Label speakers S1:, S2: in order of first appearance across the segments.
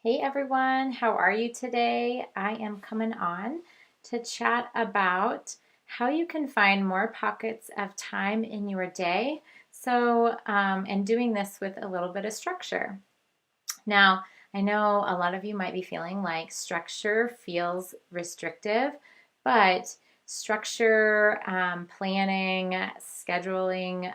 S1: Hey everyone, how are you today? I am coming on to chat about how you can find more pockets of time in your day. And doing this with a little bit of structure. Now, I know a lot of you might be feeling like structure feels restrictive, but structure, planning, scheduling,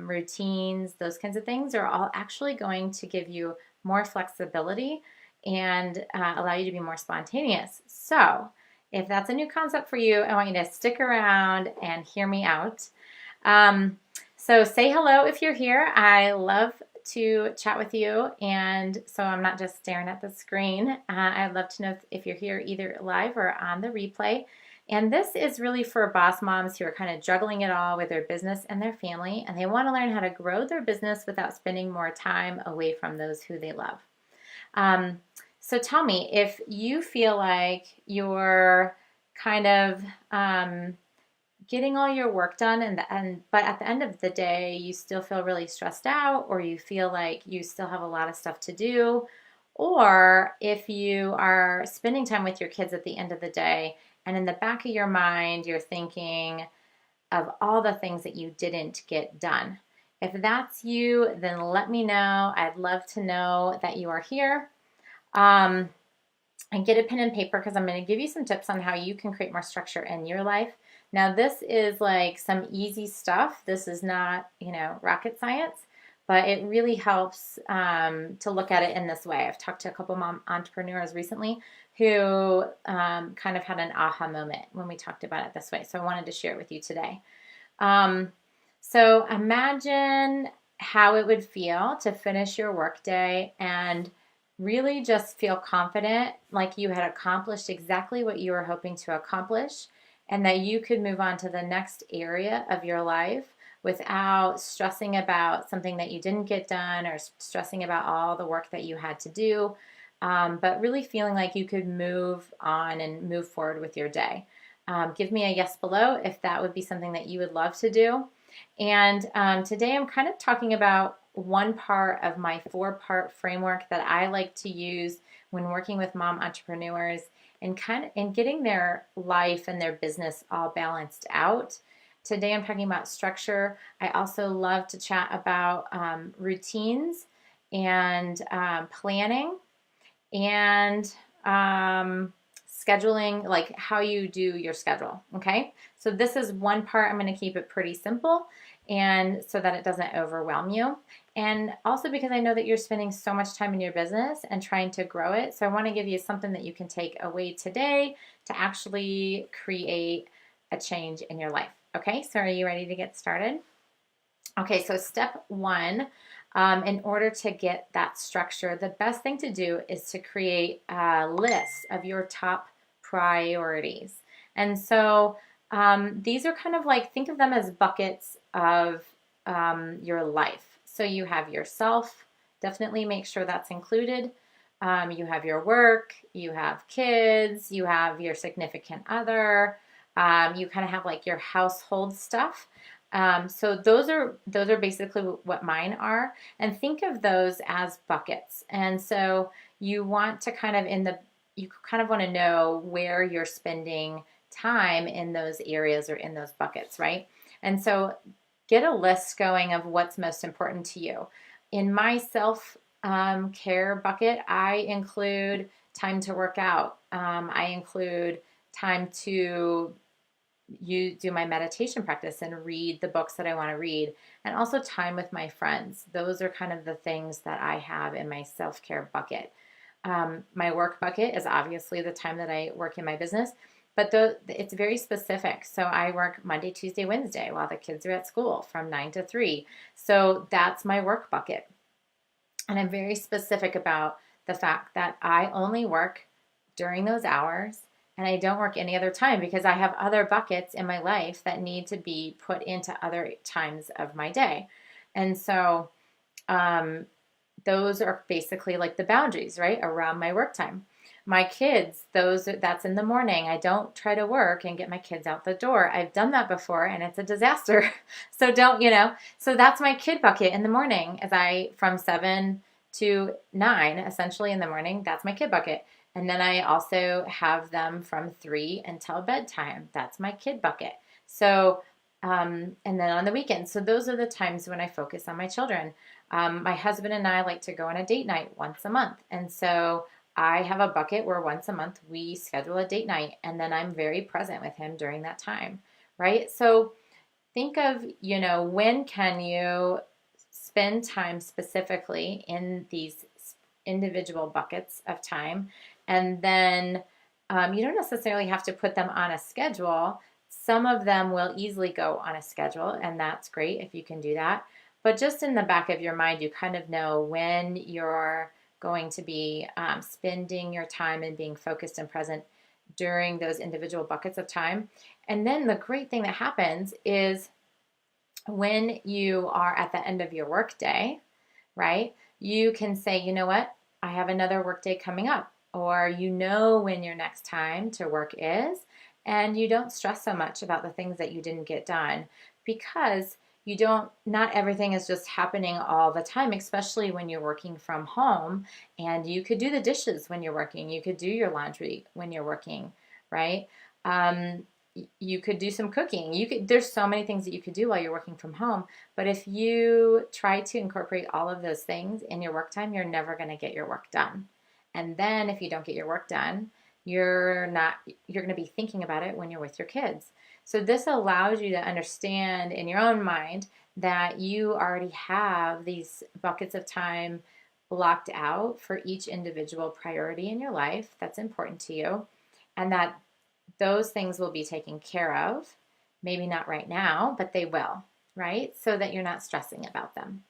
S1: routines, those kinds of things are all actually going to give you more flexibility and allow you to be more spontaneous. So, if that's a new concept for you, I want you to stick around and hear me out. So, say hello if you're here. I love to chat with you, and so I'm not just staring at the screen. I'd love to know if you're here either live or on the replay. And this is really for boss moms who are kind of juggling it all with their business and their family, and they want to learn how to grow their business without spending more time away from those who they love. So tell me if you feel like you're kind of getting all your work done but at the end of the day you still feel really stressed out, or you feel like you still have a lot of stuff to do, or if you are spending time with your kids at the end of the day and in the back of your mind you're thinking of all the things that you didn't get done. If that's you, then let me know. I'd love to know that you are here. And get a pen and paper because I'm going to give you some tips on how you can create more structure in your life. Now, this is like some easy stuff. This is not, rocket science, but it really helps to look at it in this way. I've talked to a couple mom entrepreneurs recently who kind of had an aha moment when we talked about it this way. So I wanted to share it with you today. So imagine how it would feel to finish your workday and really just feel confident, like you had accomplished exactly what you were hoping to accomplish, and that you could move on to the next area of your life without stressing about something that you didn't get done or stressing about all the work that you had to do, but really feeling like you could move on and move forward with your day. Give me a yes below if that would be something that you would love to do. And today I'm kind of talking about one part of my 4-part framework that I like to use when working with mom entrepreneurs and getting their life and their business all balanced out. Today I'm talking about structure. I also love to chat about routines and planning and scheduling, like how you do your schedule. Okay, so this is one part. I'm going to keep it pretty simple and so that it doesn't overwhelm you. And also because I know that you're spending so much time in your business and trying to grow it. So I want to give you something that you can take away today to actually create a change in your life. Okay, so are you ready to get started? Okay, so step one, in order to get that structure, the best thing to do is to create a list of your top priorities. And so these are kind of like, think of them as buckets of your life. So you have yourself, definitely make sure that's included. You have your work, you have kids, you have your significant other, you kind of have like your household stuff. So those are basically what mine are, and think of those as buckets. And so you want to you kind of want to know where you're spending time in those areas or in those buckets, right? And so get a list going of what's most important to you. In my self care bucket, I include time to work out. I include time to do my meditation practice and read the books that I want to read, and also time with my friends. Those are kind of the things that I have in my self-care bucket. My work bucket is obviously the time that I work in my business, but it's very specific. So I work Monday, Tuesday, Wednesday while the kids are at school from 9 to 3. So that's my work bucket. And I'm very specific about the fact that I only work during those hours and I don't work any other time because I have other buckets in my life that need to be put into other times of my day. And so those are basically like the boundaries, right, around my work time. My kids, that's in the morning. I don't try to work and get my kids out the door. I've done that before and it's a disaster. So so that's my kid bucket in the morning from 7 to 9, essentially in the morning. That's my kid bucket. And then I also have them from 3 until bedtime. That's my kid bucket. So, and then on the weekends. So those are the times when I focus on my children. My husband and I like to go on a date night once a month. And so I have a bucket where once a month we schedule a date night, and then I'm very present with him during that time, right? So think of, when can you spend time specifically in these individual buckets of time, and then you don't necessarily have to put them on a schedule. Some of them will easily go on a schedule, and that's great if you can do that. But just in the back of your mind, you kind of know when you're going to be spending your time and being focused and present during those individual buckets of time. And then the great thing that happens is when you are at the end of your workday, right, you can say, you know what, I have another workday coming up, or when your next time to work is, and you don't stress so much about the things that you didn't get done, because not everything is just happening all the time, especially when you're working from home. And you could do the dishes when you're working. You could do your laundry when you're working, right? You could do some cooking. There's so many things that you could do while you're working from home. But if you try to incorporate all of those things in your work time, you're never going to get your work done. And then if you don't get your work done, you're going to be thinking about it when you're with your kids. So this allows you to understand in your own mind that you already have these buckets of time blocked out for each individual priority in your life that's important to you, and that those things will be taken care of. Maybe not right now, but they will, right? So that you're not stressing about them.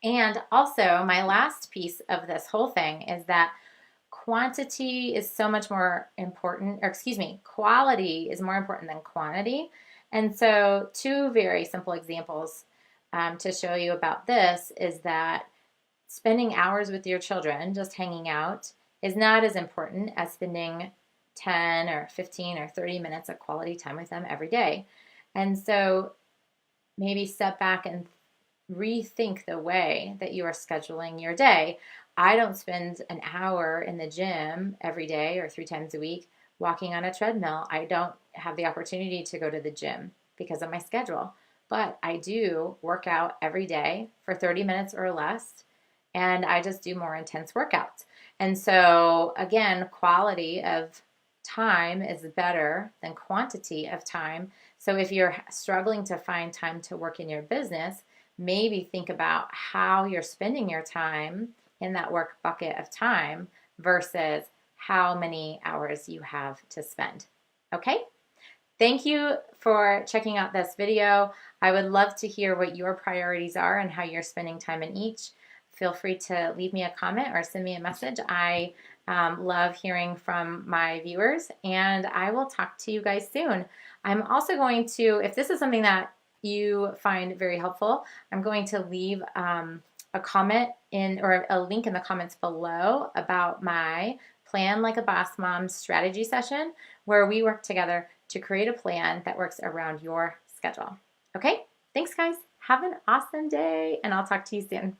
S1: And also, my last piece of this whole thing is that quality is more important than quantity. And so 2 very simple examples to show you about this is that spending hours with your children just hanging out is not as important as spending 10 or 15 or 30 minutes of quality time with them every day. And so maybe step back and rethink the way that you are scheduling your day. I don't spend an hour in the gym every day or 3 times a week walking on a treadmill. I don't have the opportunity to go to the gym because of my schedule. But I do work out every day for 30 minutes or less, and I just do more intense workouts. And so, again, quality of time is better than quantity of time. So if you're struggling to find time to work in your business, maybe think about how you're spending your time in that work bucket of time versus how many hours you have to spend. Okay? Thank you for checking out this video. I would love to hear what your priorities are and how you're spending time in each. Feel free to leave me a comment or send me a message. I love hearing from my viewers, and I will talk to you guys soon. I'm also going to, if this is something that you find very helpful, I'm going to leave a comment or a link in the comments below about my Plan Like a Boss Mom strategy session, where we work together to create a plan that works around your schedule. Okay? Thanks, guys. Have an awesome day, and I'll talk to you soon.